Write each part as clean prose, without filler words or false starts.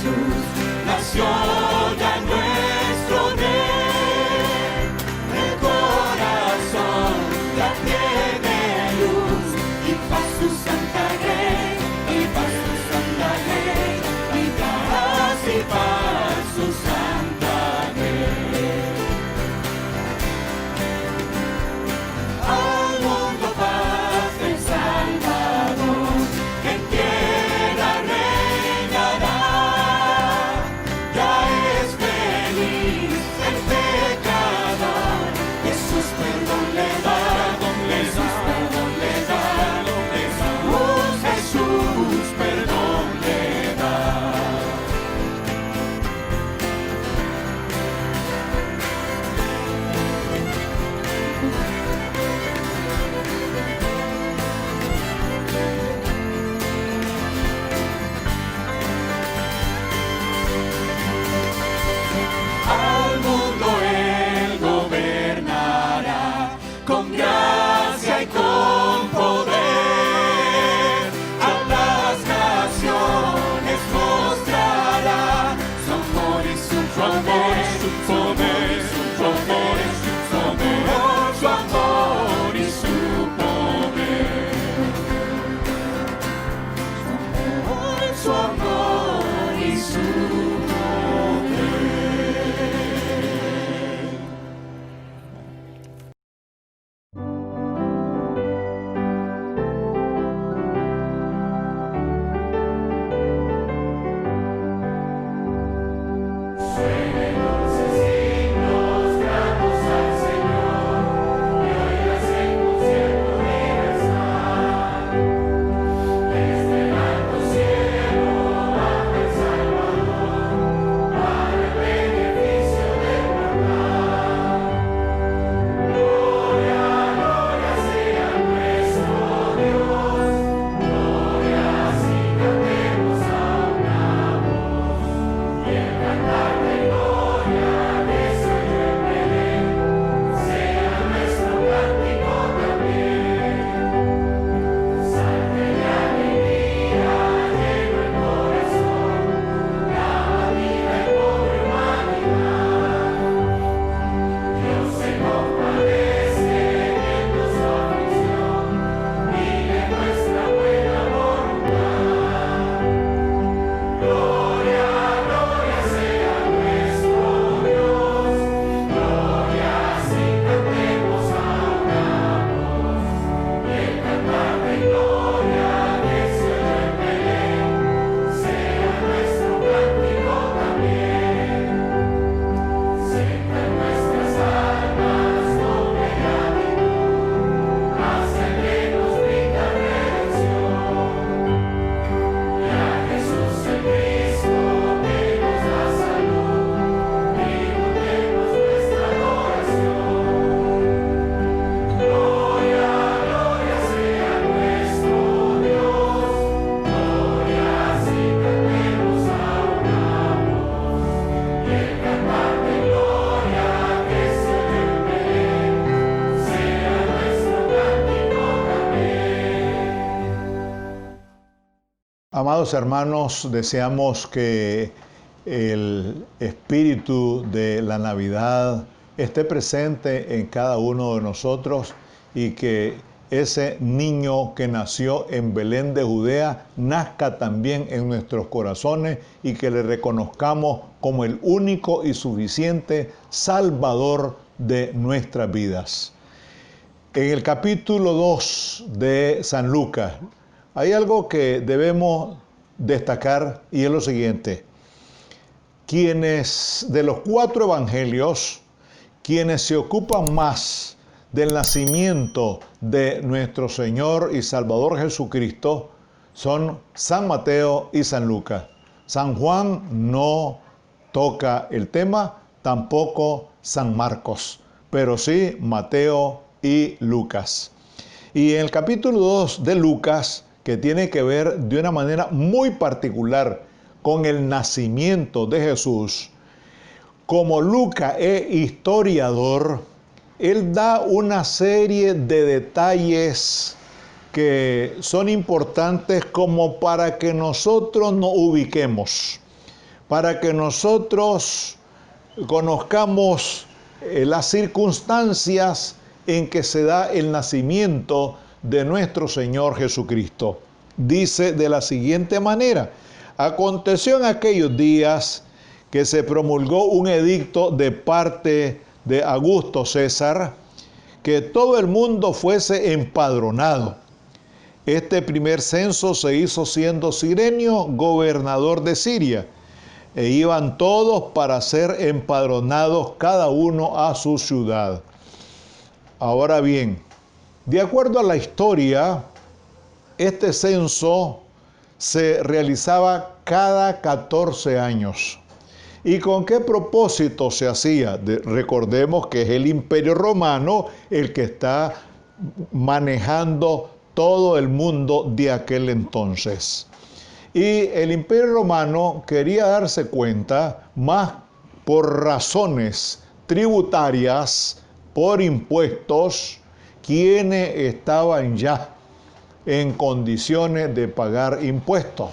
Jesús nació ya nuestro Rey. El corazón ya tiene luz y paz su santa ley, y paz su santa ley, y paz su santa ley. Al mundo paz del Salvador, que en tierra reinará. Ya es feliz el pecador, Jesús perdón le da, Jesús perdón le da, Jesús perdón le da. Al mundo Él gobernará con gracia y con poder. A las naciones mostrará su amor y su poder, su poder, su poder, su poder, su amor y su poder. Su amor y su poder. Amados hermanos, deseamos que el espíritu de la Navidad esté presente en cada uno de nosotros y que ese niño que nació en Belén de Judea nazca también en nuestros corazones y que le reconozcamos como el único y suficiente Salvador de nuestras vidas. En el capítulo 2 de San Lucas hay algo que debemos destacar y es lo siguiente. Quienes de los 4 evangelios, quienes se ocupan más del nacimiento de nuestro Señor y Salvador Jesucristo son San Mateo y San Lucas. San Juan no toca el tema, tampoco San Marcos, pero sí Mateo y Lucas. Y en el capítulo 2 de Lucas, que tiene que ver de una manera muy particular con el nacimiento de Jesús, como Lucas es historiador, él da una serie de detalles que son importantes como para que nosotros nos ubiquemos. para que nosotros conozcamos las circunstancias en que se da el nacimiento de nuestro Señor Jesucristo. Dice de la siguiente manera: aconteció en aquellos días que se promulgó un edicto de parte de Augusto César, que todo el mundo fuese empadronado. Este primer censo se hizo siendo Cirenio gobernador de Siria, e iban todos para ser empadronados cada uno a su ciudad. Ahora bien, de acuerdo a la historia, este censo se realizaba cada 14 años. ¿Y con qué propósito se hacía? Recordemos que es el Imperio Romano el que está manejando todo el mundo de aquel entonces. Y el Imperio Romano quería darse cuenta, más por razones tributarias, por impuestos, quienes estaban ya en condiciones de pagar impuestos.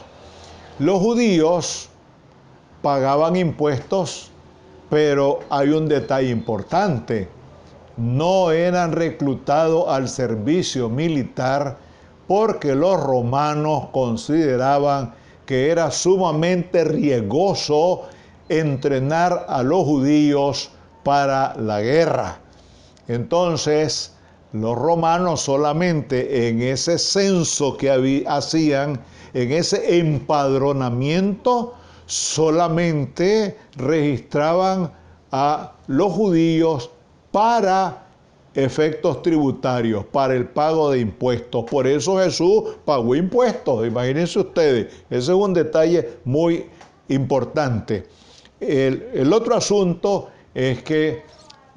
Los judíos pagaban impuestos, pero hay un detalle importante: no eran reclutados al servicio militar porque los romanos consideraban que era sumamente riesgoso entrenar a los judíos para la guerra. Entonces, los romanos solamente en ese censo que hacían, en ese empadronamiento, solamente registraban a los judíos para efectos tributarios, para el pago de impuestos. Por eso Jesús pagó impuestos, imagínense ustedes. Ese es un detalle muy importante. El otro asunto es que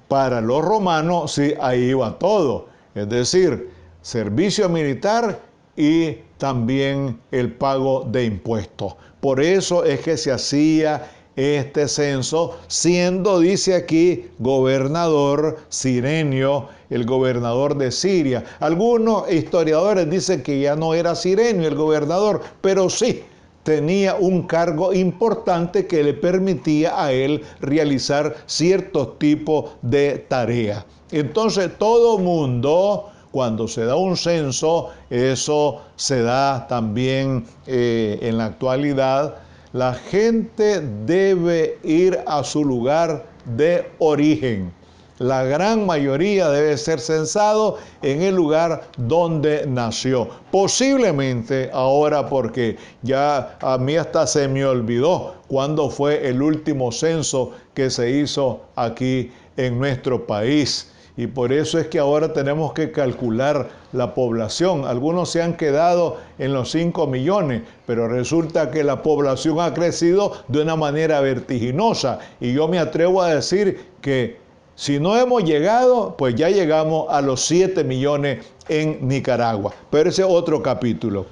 para los romanos, sí, ahí iba todo. Es decir, servicio militar y también el pago de impuestos. Por eso es que se hacía este censo, siendo, dice aquí, gobernador Cirenio, el gobernador de Siria. Algunos historiadores dicen que ya no era Cirenio el gobernador, pero sí tenía un cargo importante que le permitía a él realizar ciertos tipos de tareas. Entonces, todo mundo, cuando se da un censo, eso se da también en la actualidad, la gente debe ir a su lugar de origen. La gran mayoría debe ser censado en el lugar donde nació. Posiblemente ahora, porque ya a mí hasta se me olvidó cuándo fue el último censo que se hizo aquí en nuestro país. Y por eso es que ahora tenemos que calcular la población. Algunos se han quedado en los 5 millones, pero resulta que la población ha crecido de una manera vertiginosa. Y yo me atrevo a decir que si no hemos llegado, pues ya llegamos a los 7 millones en Nicaragua. Pero ese es otro capítulo.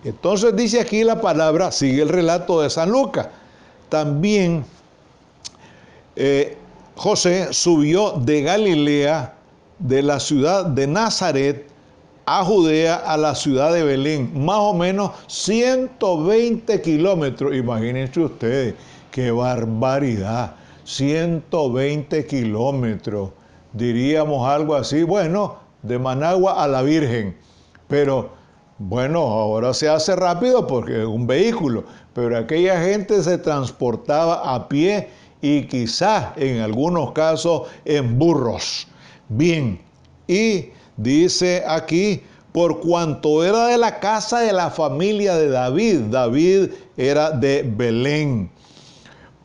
Entonces dice aquí la palabra, sigue el relato de San Lucas. También José subió de Galilea, de la ciudad de Nazaret, a Judea, a la ciudad de Belén, más o menos 120 kilómetros. Imagínense ustedes, qué barbaridad, 120 kilómetros. Diríamos algo así, bueno, de Managua a la Virgen. Pero bueno, ahora se hace rápido porque es un vehículo, pero aquella gente se transportaba a pie y quizás en algunos casos en burros. Bien, y dice aquí, por cuanto era de la casa de la familia de David, David era de Belén,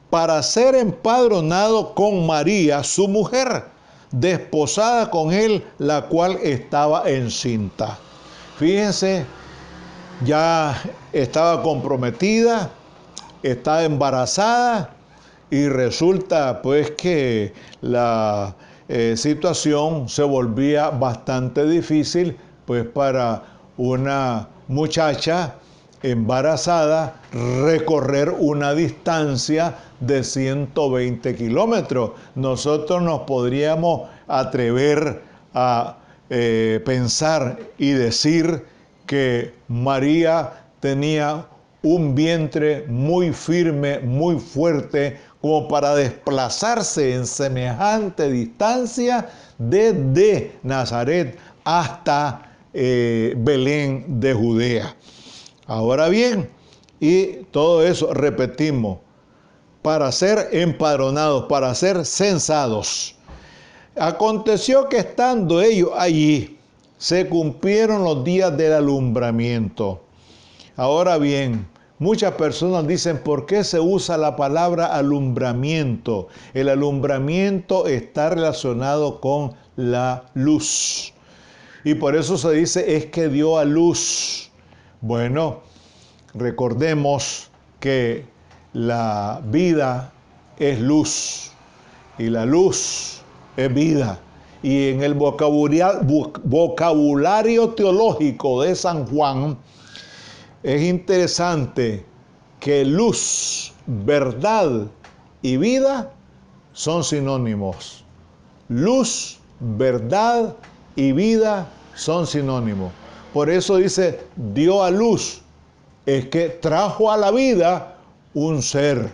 para ser empadronado con María, su mujer, desposada con él, la cual estaba encinta. Fíjense, ya estaba comprometida, estaba embarazada, y resulta pues que la situación se volvía bastante difícil pues para una muchacha embarazada recorrer una distancia de 120 kilómetros. Nosotros nos podríamos atrever a pensar y decir que María tenía un vientre muy firme, muy fuerte, como para desplazarse en semejante distancia desde Nazaret hasta Belén de Judea. Ahora bien, y todo eso, repetimos, para ser empadronados, para ser censados. Aconteció que estando ellos allí, se cumplieron los días del alumbramiento. Ahora bien, muchas personas dicen, ¿por qué se usa la palabra alumbramiento? El alumbramiento está relacionado con la luz. Y por eso se dice, es que dio a luz. Bueno, recordemos que la vida es luz y la luz es vida. Y en el vocabulario teológico de San Juan, es interesante que luz, verdad y vida son sinónimos. Luz, verdad y vida son sinónimos. Por eso dice, dio a luz. Es que trajo a la vida un ser.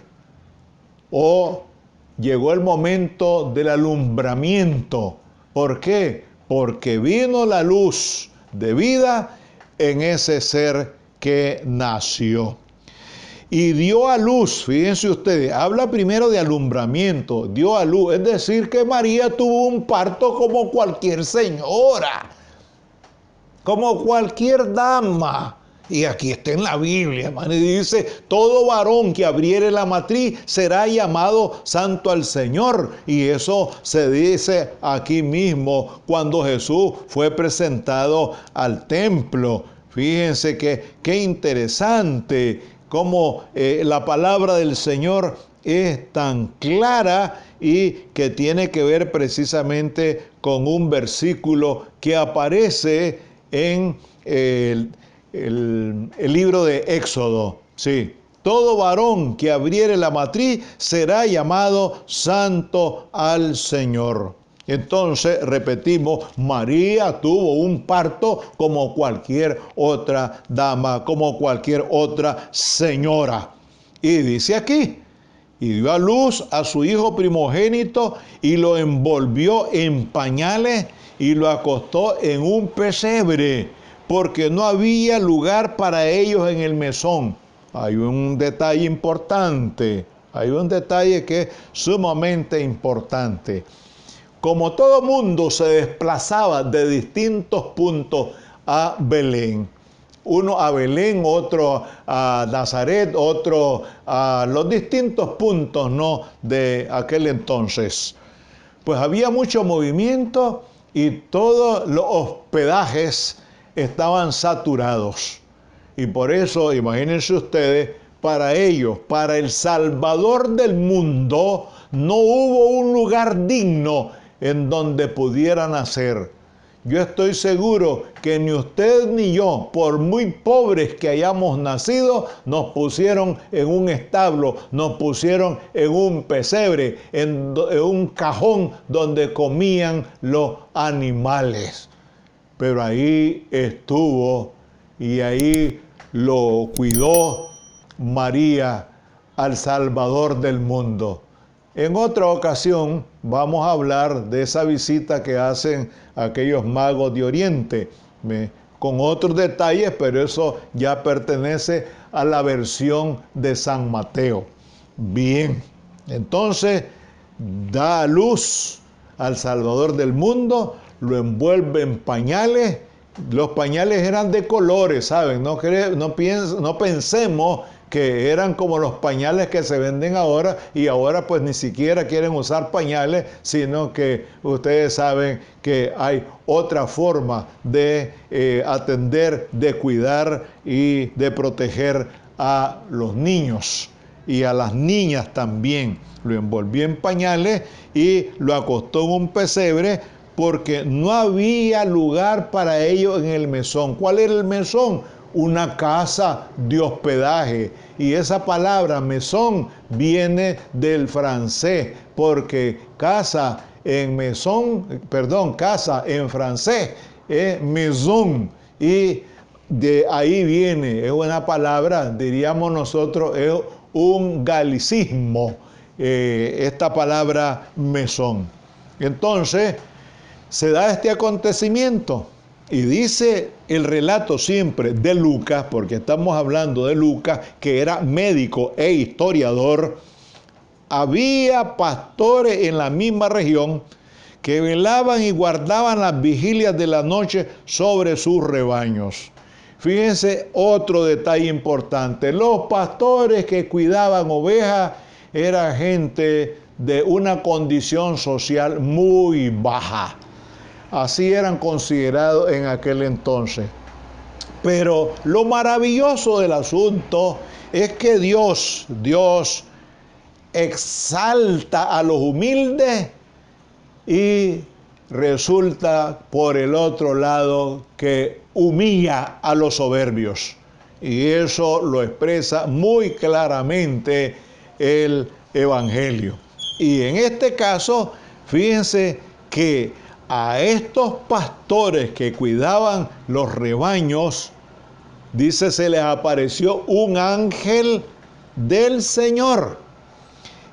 O llegó el momento del alumbramiento. ¿Por qué? Porque vino la luz de vida en ese ser que nació. Y dio a luz, fíjense ustedes, habla primero de alumbramiento, dio a luz, es decir que María tuvo un parto como cualquier señora, como cualquier dama. Y aquí está en la Biblia, hermano, y dice, todo varón que abriere la matriz será llamado santo al Señor. Y eso se dice aquí mismo cuando Jesús fue presentado al templo. Fíjense qué interesante cómo la palabra del Señor es tan clara y que tiene que ver precisamente con un versículo que aparece en el libro de Éxodo. Sí, todo varón que abriere la matriz será llamado santo al Señor. Entonces, repetimos, María tuvo un parto como cualquier otra dama, como cualquier otra señora. Y dice aquí, y dio a luz a su hijo primogénito y lo envolvió en pañales y lo acostó en un pesebre, porque no había lugar para ellos en el mesón. Hay un detalle importante, hay un detalle que es sumamente importante. Como todo mundo se desplazaba de distintos puntos a Belén, uno a Belén, otro a Nazaret, otro a los distintos puntos, ¿no?, de aquel entonces, pues había mucho movimiento y todos los hospedajes estaban saturados. Y por eso, imagínense ustedes, para ellos, para el Salvador del mundo, no hubo un lugar digno en donde pudieran nacer. Yo estoy seguro que ni usted ni yo, por muy pobres que hayamos nacido, nos pusieron en un establo, nos pusieron en un pesebre, en un cajón donde comían los animales. Pero ahí estuvo y ahí lo cuidó María al Salvador del mundo. En otra ocasión vamos a hablar de esa visita que hacen aquellos magos de Oriente, con otros detalles, pero eso ya pertenece a la versión de San Mateo. Bien, entonces da a luz al Salvador del mundo, lo envuelve en pañales. Los pañales eran de colores, ¿saben? No pensemos que eran como los pañales que se venden ahora, y ahora pues ni siquiera quieren usar pañales, sino que ustedes saben que hay otra forma de atender, de cuidar y de proteger a los niños y a las niñas también. Lo envolvió en pañales y lo acostó en un pesebre porque no había lugar para ellos en el mesón. ¿Cuál era el mesón? Una casa de hospedaje. Y esa palabra mesón viene del francés, porque casa en francés es maison. Y de ahí viene, es una palabra, diríamos nosotros, es un galicismo, esta palabra mesón. Entonces, se da este acontecimiento y dice el relato siempre de Lucas, porque estamos hablando de Lucas, que era médico e historiador. Había pastores en la misma región que velaban y guardaban las vigilias de la noche sobre sus rebaños. Fíjense otro detalle importante. Los pastores que cuidaban ovejas eran gente de una condición social muy baja. Así eran considerados en aquel entonces. Pero lo maravilloso del asunto es que Dios exalta a los humildes y resulta por el otro lado que humilla a los soberbios. Y eso lo expresa muy claramente el Evangelio. Y en este caso, fíjense que a estos pastores que cuidaban los rebaños, dice, se les apareció un ángel del Señor.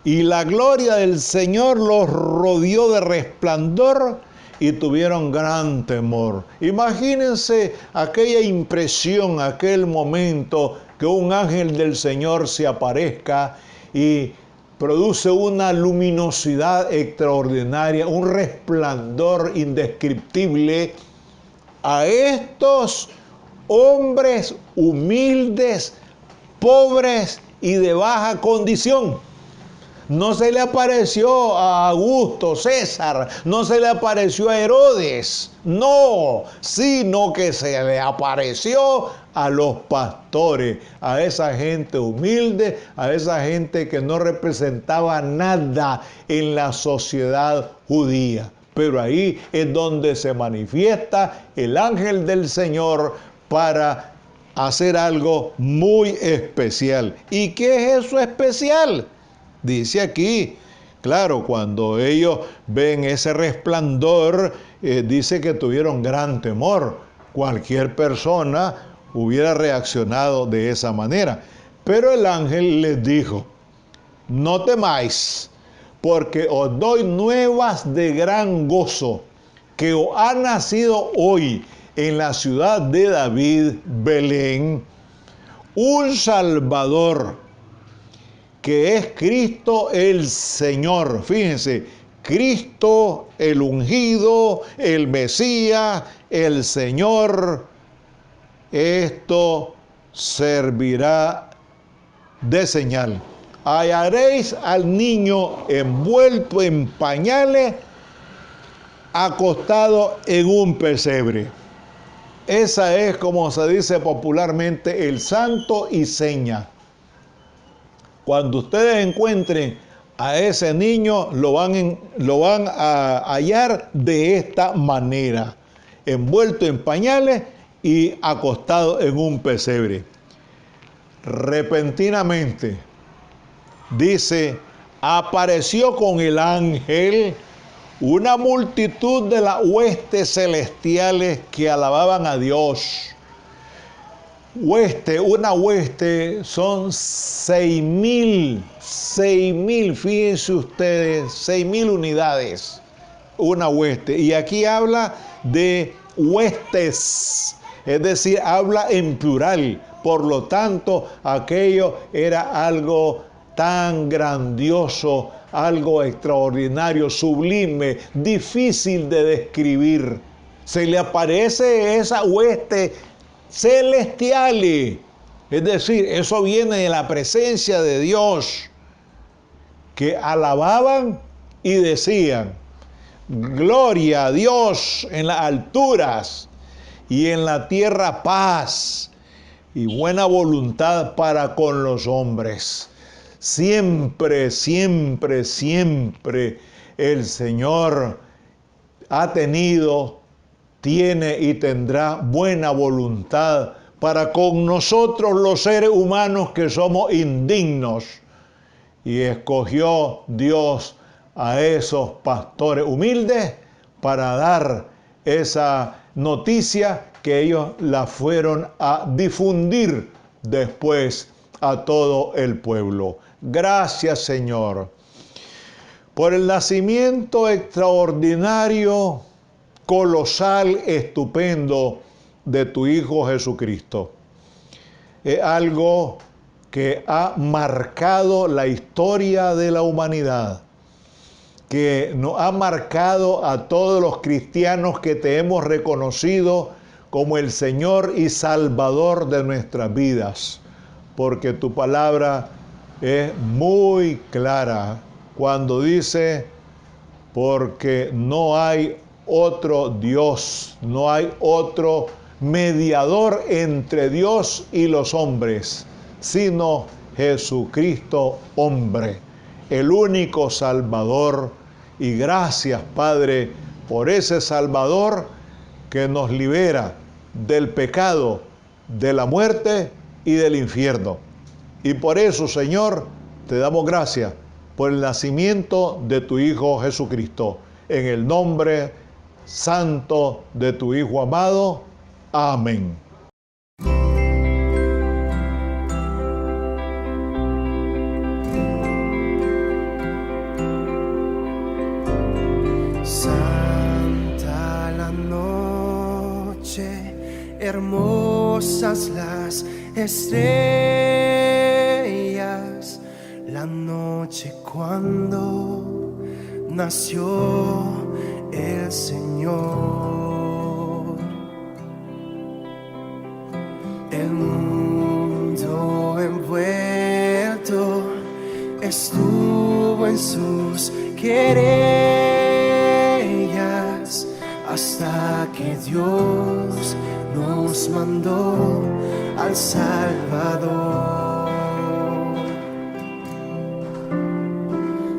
Y la gloria del Señor los rodeó de resplandor y tuvieron gran temor. Imagínense aquella impresión, aquel momento que un ángel del Señor se aparezca y produce una luminosidad extraordinaria, un resplandor indescriptible a estos hombres humildes, pobres y de baja condición. No se le apareció a Augusto, César, no se le apareció a Herodes, no, sino que se le apareció a los pastores, a esa gente humilde, a esa gente que no representaba nada en la sociedad judía. Pero ahí es donde se manifiesta el ángel del Señor para hacer algo muy especial. ¿Y qué es eso especial? Dice aquí, claro, cuando ellos ven ese resplandor, dice que tuvieron gran temor. Cualquier persona hubiera reaccionado de esa manera. Pero el ángel les dijo, no temáis, porque os doy nuevas de gran gozo, que os ha nacido hoy en la ciudad de David, Belén, un Salvador, que es Cristo el Señor. Fíjense, Cristo el ungido, el Mesías, el Señor. Esto servirá de señal. Hallaréis al niño envuelto en pañales, acostado en un pesebre. Esa es, como se dice popularmente, el santo y seña. Cuando ustedes encuentren a ese niño, lo van a hallar de esta manera, envuelto en pañales y acostado en un pesebre. Repentinamente, dice, apareció con el ángel una multitud de las huestes celestiales que alababan a Dios. Una hueste son 6.000, fíjense ustedes, 6.000 unidades, una hueste. Y aquí habla de huestes, es decir, habla en plural. Por lo tanto, aquello era algo tan grandioso, algo extraordinario, sublime, difícil de describir. Se le aparece esa hueste celestiales, es decir, eso viene de la presencia de Dios, que alababan y decían, gloria a Dios en las alturas y en la tierra paz y buena voluntad para con los hombres. Siempre, siempre, siempre el Señor ha tenido, tiene y tendrá buena voluntad para con nosotros los seres humanos que somos indignos. Y escogió Dios a esos pastores humildes para dar esa noticia que ellos la fueron a difundir después a todo el pueblo. Gracias, Señor, por el nacimiento extraordinario, colosal, estupendo de tu Hijo Jesucristo. Es algo que ha marcado la historia de la humanidad, que nos ha marcado a todos los cristianos que te hemos reconocido como el Señor y Salvador de nuestras vidas, porque tu palabra es muy clara cuando dice, porque no hay otro Dios, no hay otro mediador entre Dios y los hombres, sino Jesucristo hombre, el único Salvador. Y gracias, Padre, por ese Salvador que nos libera del pecado, de la muerte y del infierno. Y por eso, Señor, te damos gracias por el nacimiento de tu Hijo Jesucristo. En el nombre santo de tu Hijo amado. Amén. Santa la noche, hermosas las estrellas, la noche cuando nació el Señor. El mundo envuelto estuvo en sus querellas hasta que Dios nos mandó al Salvador.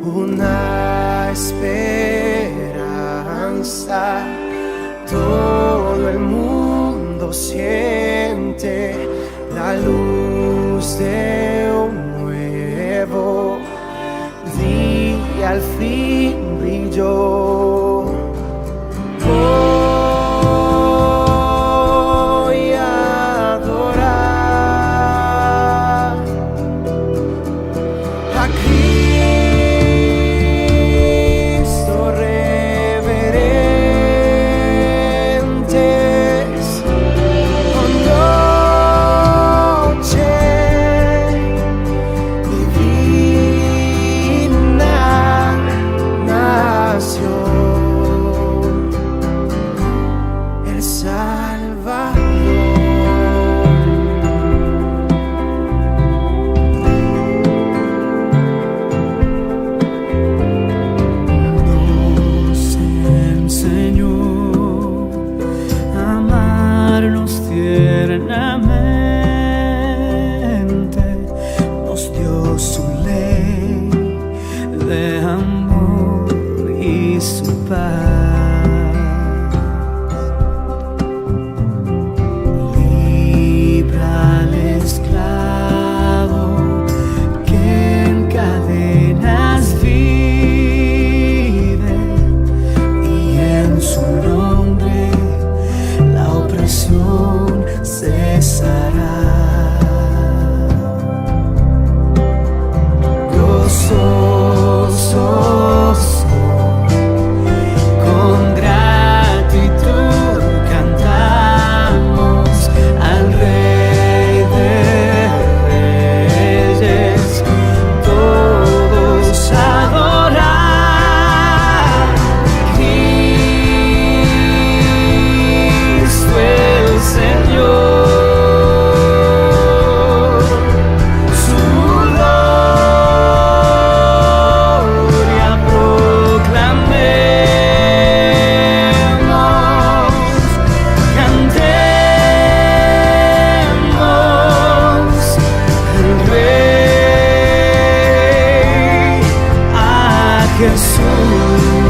Una esperanza todo el mundo siente, la luz de un nuevo día al fin brilló. Voy a adorar a Cristo reverentes, con noche divina nació el Salvador. Nos enseñó a amarnos tiernamente, nos dio su ley de amor y su paz. Libra al esclavo que en cadenas vive, y en su nombre la opresión cesará. Gozosos con gratitud cantamos al Rey de Reyes, todos adorar Cristo el Señor, su gloria proclamemos, cantemos el Rey a Jesús.